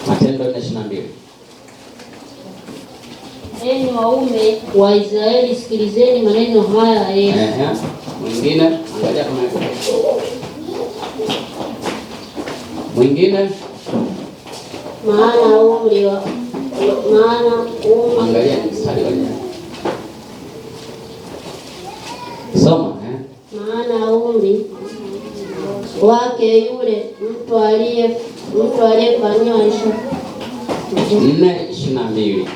Matendo 4:22. Enyi waume wa Israeli, sikilizeni maneno haya ya Yesu. Mwingine, angalia kama yuko. Mwingine, maana umri angalia mstari wa jana. Soma, maana umri wake yule mtu aliyefanyiwa 4:22.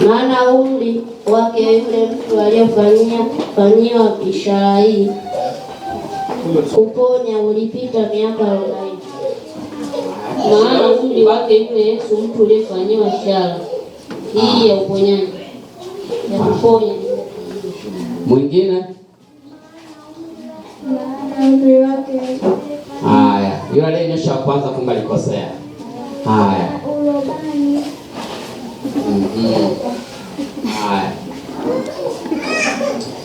Maana umri wake yule mtu aliyefanyiwa ishara hii kuponya ulipita miaka 40. Maana umri wake yule Yesu mtu aliyefanyiwa ishara hii ya uponyaji ya kuponya. Mwingine, maana umri wake. haya, yule aliyenyosha kwanza kumbe alikosea. Haya. Haya.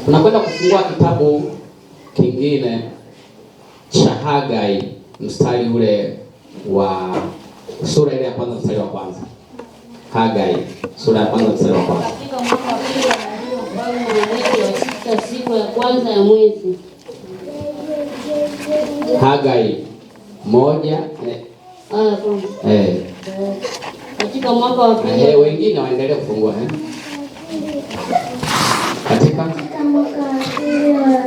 Tunakwenda kufungua kitabu kingine cha Hagai, mstari ule wa sura ile ya kwanza mstari wa kwanza. Hagai sura ya kwanza mstari wa kwanza. Katika mwaka wa pili wa mwezi wa sita, siku ya kwanza ya mwezi. Hagai 1 katika mwaka wa pili. Wengine waendelee kufungua katika mwaka wa pili wa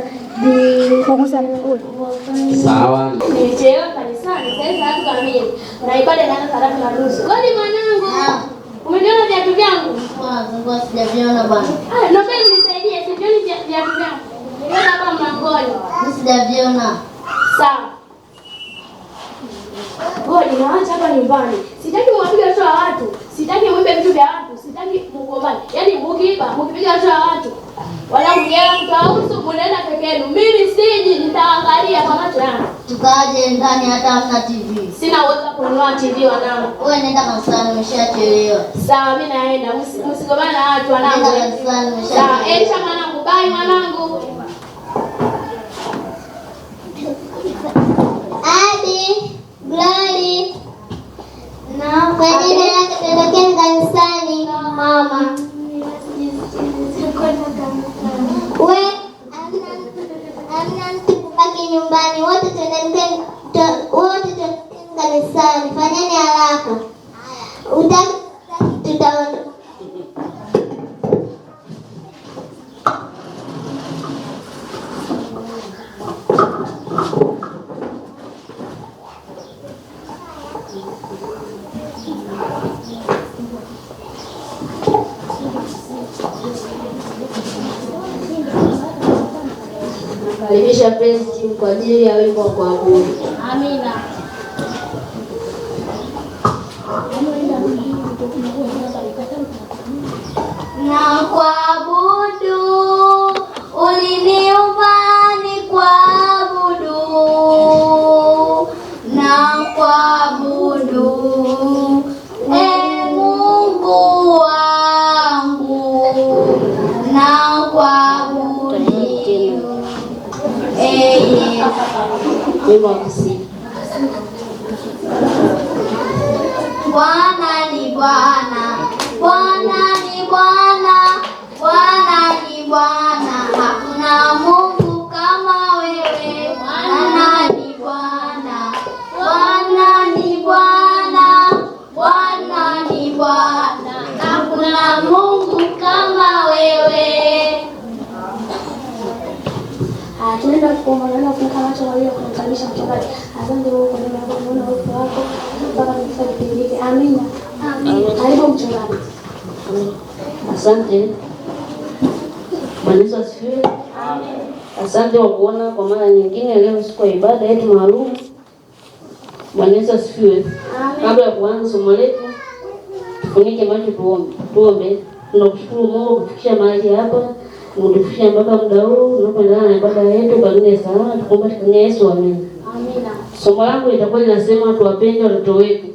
sawa. Nilichelewa kanisani saa 3 kamili. Na ibada inaanza saa 3:30. Kwani mwanangu? Umeniona viatu vyangu? Ngoja sijaviona bwana. Naomba unisaidie, sivioni viatu vyangu. Niona hapa mlangoni. Sijaviona. Sawa. Ngoja naacha hapa nyumbani. Sitaki mwapige watoto wa watu. Sitaki muibe vitu vya watu. Sitaki mgombane. Yaani mkipiga watoto wa watu. Wala mgea mtausu mnaenda peke yenu. Mimi siji, nitaangalia kwa macho yangu. Tukaje ndani hata hamna TV. Sina uwezo wa kununua TV wanangu. Wewe nenda kanisani, umeshachelewa. Sawa, mimi naenda. Msigombane na watu wanangu. Nenda kanisani, umeshachelewa. Sawa, Elisha mwanangu, bye mwanangu. Adi, Glory. Na kwa jina lake tuelekea kanisani mama. We, amna mtu kubaki nyumbani, wote tuendeni kanisani. Fanyeni haraka. Utaki tutaona. Karibisha praise team kwa ajili ya wimbo wa kuabudu. Amina. Na kuabudu uliniumba ni kuabudu, na kuabudu Mungu wangu, na kuabudu Wimbo wa kusifu. Bwana ni Bwana, Bwana ni Bwana, Bwana ni Bwana, hakuna Mungu kama wewe. Bwana ni Bwana, Bwana ni Bwana, Bwana ni Bwana, hakuna Mungu kama wewe. Tunaenda kuomba na kufunga macho kwa hiyo kumkaribisha mchungaji. Asante Mungu kwa neema yako, kuona uwepo wako mpaka kufika kipindi hiki. Amina. Amina. Karibu mchungaji. Asante. Bwana Yesu asifiwe. Amen. Asante kwa kuona kwa mara nyingine leo siku ya ibada yetu maalum. Bwana Yesu asifiwe. Amen. Kabla ya kuanza somo letu, tufunike macho tuombe. Tunakushukuru Mungu kufikisha mahali hapa. Mtufikishe mpaka muda huu tunapoendelea na ibada yetu kwa jina la salama, tukombe kwa Yesu. Amina. Amina. Somo langu litakuwa linasema tuwapende watoto wetu.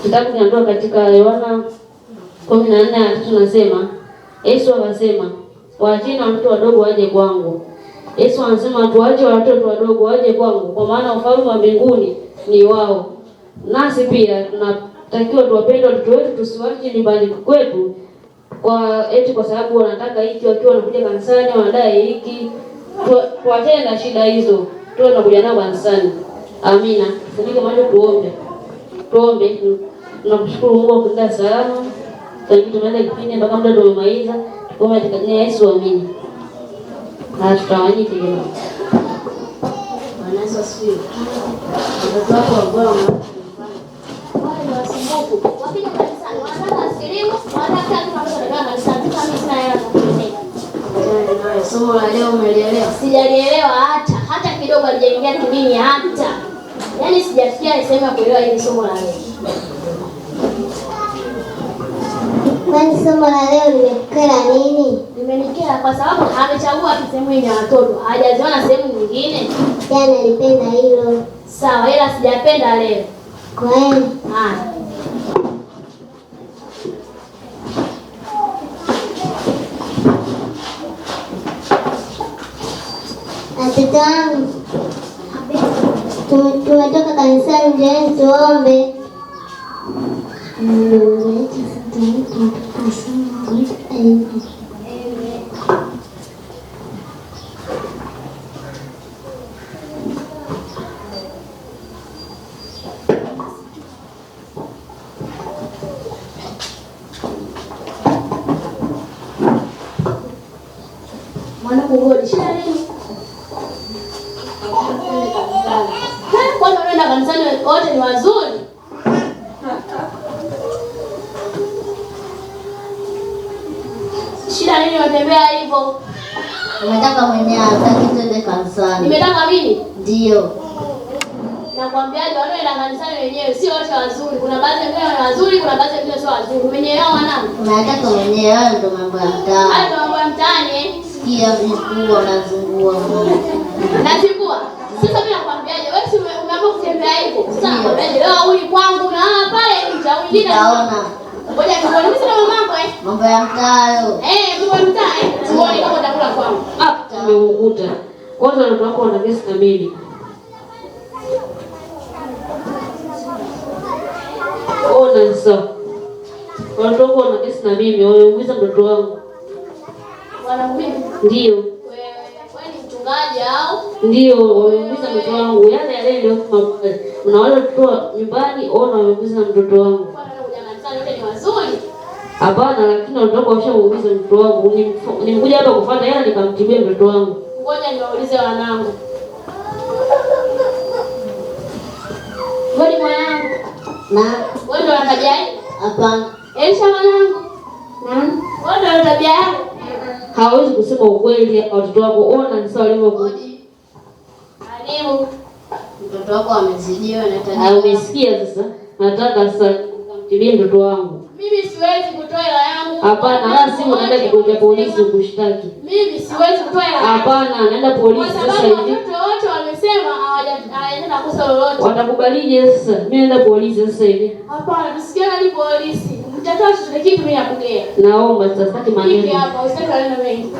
Kitabu kinatoka katika Yohana 14:3 tunasema, Yesu akasema, waacheni watoto wadogo waje kwangu. Yesu anasema tuache watoto wadogo waje kwangu, kwa maana ufalme wa mbinguni ni wao. nasi pia tunatakiwa tuwapende watoto wetu, tusiwache nyumbani kwetu kwa sababu wanataka hiki, wakiwa wanakuja kanisani wanadai hiki. Tuachane na shida hizo, tuwe tunakuja nao kanisani. Amina. Funike macho tuombe. Tunakushukuru Mungu kwa kutulinda salama. Tumeanza kipindi mpaka muda tumemaliza. Tuombe katika jina la Yesu, amina. Na tutawanyike jamani. Bwana Yesu asifiwe. Watoto wako wabora wale wasumbufu wakija kanisani wanataka askilimu, wanataka kitu ambacho ndio kanisani kama mimi sina hela za kupeleka. Somo la leo umelielewa? Sijalielewa hata kidogo, halijaingia kidini hata. Yaani sijafikia sehemu ya kuelewa hili somo la leo. Kwani somo la leo limekera nini? Limenikera kwa sababu amechagua sehemu yenye watoto, hajaziona sehemu nyingine. Jana nilipenda hilo. Sawa, ila sijapenda leo. Kweli? Watoto wangu, tumetoka kanisani, njooni tuombe. Mwanangu ngodi, shida nini? Kwani unaenda kanisani wote ni wazuri? Shida nini unatembea hivyo? Nimetaka mwenyewe hataki twende kanisani. Nimetaka mimi? Ndio. Nakwambiaje, wanaoenda kanisani wenyewe sio wote wazuri. Kuna baadhi wengine ni wazuri, kuna baadhi wengine sio wazuri. Umenielewa mwanangu? Unataka mwenyewe, hayo ndio mambo ya mtaani. Hayo ndio mambo ya mtaani. Sikia vikubwa unazungua mwana. Nazingua. Sasa mimi nakwambiaje, wewe si umeamua kutembea hivyo. Sasa nakwambiaje, leo uli kwangu na pale nje mwingine. Utaona. Ngoja nione mimi sina mamako Mambo ya mtaani. mambo ya mtaani. Tuone kama utakula kwangu. Tumeukuta. Kwanza watu wako wana kesi na mimi. Ona sasa. Watu wako wana kesi na mimi, wameumiza mtoto wangu. Wanaumia? Ndio. Wewe ni mchungaji au? Ndio, wameumiza mtoto wangu. Yale ndio unaona watoto nyumbani, ona wameumiza mtoto wangu. Kwa nini unajana wote ni wazuri? Hapana, lakini watoto washaumiza mtoto wangu. Nimekuja hapa kufuata yeye nikamtibia mtoto wangu. Ngoja niwaulize wanangu. Ngoni mwanangu. Na wewe ndio tabia hii? hapana. Elisha mwanangu. Wewe ndio tabia yako? Hawezi kusema ukweli watoto wako. Ona ni sawa walivyokuja. Karibu. Mtoto wako amezidiwa na tabia. Umesikia sasa? Nataka sasa nikamtibie mtoto wangu. Mimi siwezi kutoa hela yangu. Hapana, wala si unaenda kituo cha polisi kushtaki. Mimi siwezi kutoa hela. Hapana, naenda polisi sasa hivi. Watoto wote wamesema hawajaenda kosa lolote. Watakubalije sasa? Mimi naenda polisi sasa hivi. Hapana, tusikie hadi polisi. Mtatoa chochote kitu mimi napokea. Naomba sasa sitaki maneno. Hivi hapa usitaki maneno mengi.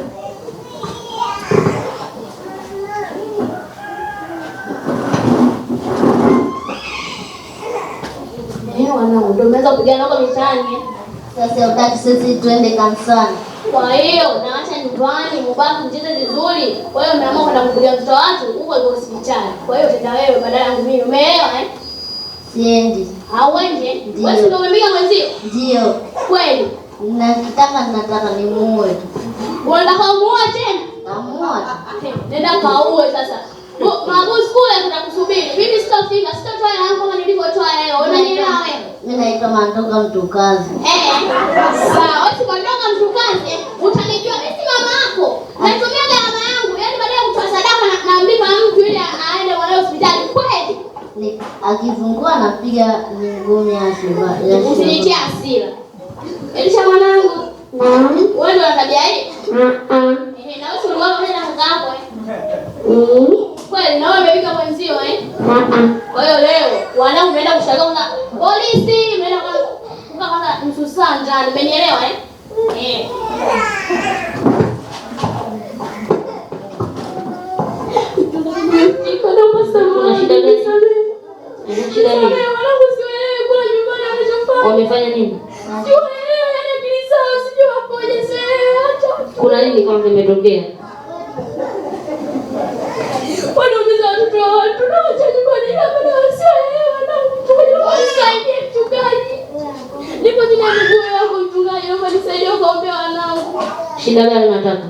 Wanangu ndio mmeanza kupigana huko mitaani. Sasa utaki sisi twende kanisani. Kwa hiyo naacha nyumbani mbaki mcheze vizuri. Kwa hiyo mmeamua kwenda kupiga mtoto watu huko hospitali. Kwa hiyo tenda wewe badala yangu mimi. Umeelewa Siendi. Hauendi? Wewe ndio umempiga mwenzio? Ndio. Kweli? Nataka nimuue. Unataka umuue tena? Namuua. Nenda kaue sasa. Mabosi kule tutakusubiri. Mimi sitafika, sitatoa hela yangu kama nilivyotoa leo. Unanielewa wewe? Mimi naitwa Mandoka Mtukazi. Sawa, wewe si Mandoka Mtukazi, utanijua mimi si mama yako. Natumia gharama yangu, yaani baada ya kutoa sadaka na mlipa mtu ili aende mwanae hospitali. Kweli? Akifungua napiga ngumi ya shiba. Usinitie hasira. Elisha mwanangu. Wewe ndio tabia hii? Na wewe ulikuwa unaenda mkako kweli, na wewe umepika mwenzio Kwa hiyo leo wanangu mnaenda kushaganga polisi, mnaenda kwanza nusu saa ndani, umenielewa Iko na masomo. Shida gani? Shida gani? Wamefanya nini? Sijui wapoje sasa. Kuna nini kama kimetokea? Wanaumiza watoto wa watu na wacha nyumbani hapa na wasielewa na mchungaji mchungaji. Nipo chini ya miguu yako mchungaji, naomba nisaidie kuombea wanangu. Shida gani unataka?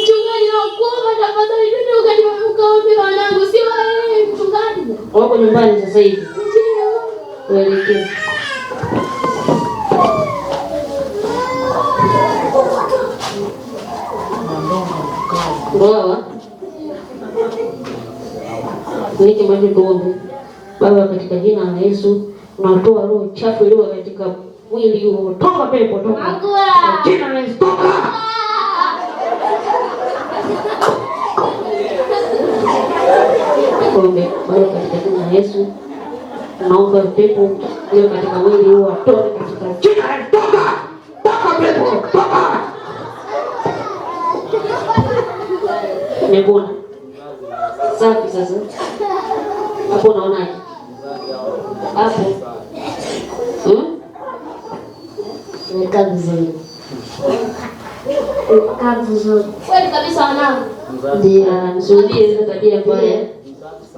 Mchungaji nakuomba tafadhali nenda ukaombea wanangu, si wewe mchungaji. Wako nyumbani sasa hivi? Ndio. Welekea. Baba, wiki maji tuombe. Baba, katika jina la Yesu, tunatoa roho chafu iliyo katika mwili huu. Toka pepo, toka. Jina la Yesu, toka. Tuombe. Baba, katika jina la Yesu, tunaomba pepo iliyo katika mwili huu atoke katika jina la Yesu, toka. Toka pepo, toka. Nimepona. Safi sasa. Hapo unaonaje? Hapo. Nimekaa vizuri. Nimekaa vizuri. Kweli kabisa wanangu. Ndio, mshuhudie hizo tabia mbaya.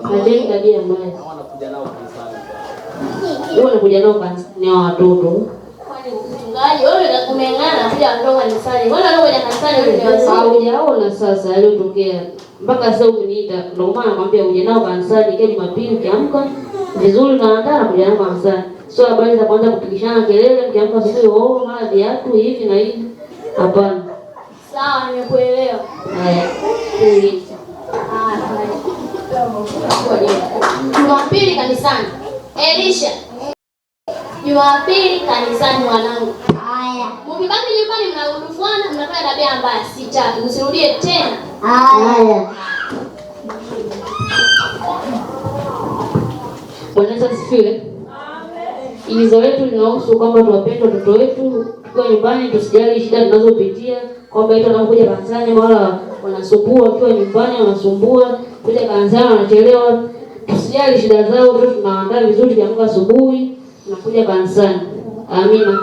Hajai tabia mbaya. Unakuja nao kanisani na watoto. Mchungaji, wewe umeng'ana kuja kutoka kanisani. Mbona leo kuja kanisani wewe ni wazao? Hujaona sasa aliyotokea. Mpaka sasa umeniita. Ndio maana nakwambia uje nao kanisani kesho Jumapili ukiamka vizuri na andaa kuja nao kanisani. Sio habari za kwanza kupigishana kelele ukiamka asubuhi mara viatu hivi na hivi. Hapana. Sawa, nimekuelewa. Haya. Jumapili kanisani. Elisha. Jumapili kanisani wanangu. Haya. Mkibaki nyumbani mnarudufuana, mnafanya tabia mbaya, sitaki. Usirudie tena. Haya. Bwana Yesu asifiwe. Amen. Himizo letu linahusu kwamba tuwapende watoto wetu tukiwa nyumbani, tusijali shida tunazopitia, kwamba eti wanakuja kanisani wala wanasumbua wakiwa nyumbani wanasumbua, kuja kanisani wanachelewa. Tusijali shida zao, tunaandaa vizuri kiamka asubuhi tunakuja kanisani. Amina.